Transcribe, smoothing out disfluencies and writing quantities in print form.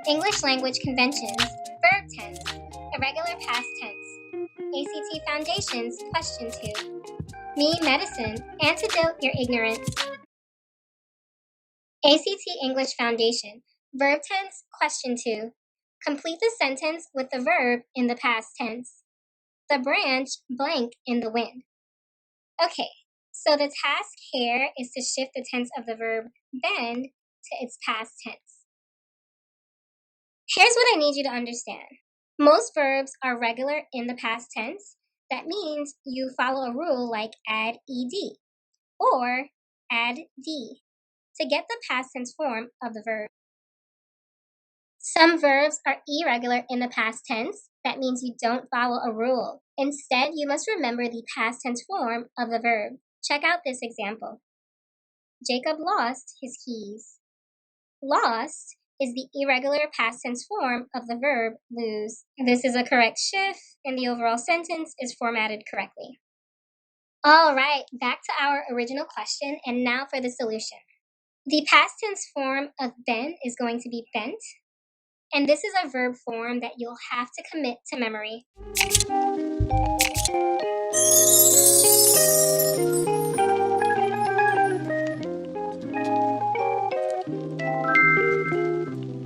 English language conventions, verb tense, irregular past tense. ACT Foundations, question 2. Me Medicine, antidote your ignorance. ACT English Foundation, verb tense, question 2. Complete the sentence with the verb in the past tense. The branch blank in the wind. Okay, so the task here is to shift the tense of the verb bend to its past tense. Here's what I need you to understand. Most verbs are regular in the past tense. That means you follow a rule like add ed or add d to get the past tense form of the verb. Some verbs are irregular in the past tense. That means you don't follow a rule. Instead, you must remember the past tense form of the verb. Check out this example. Jacob lost his keys. Lost is the irregular past tense form of the verb lose. This is a correct shift, and the overall sentence is formatted correctly. All right, back to our original question, and now for the solution. The past tense form of bend is going to be bent, and this is a verb form that you'll have to commit to memory.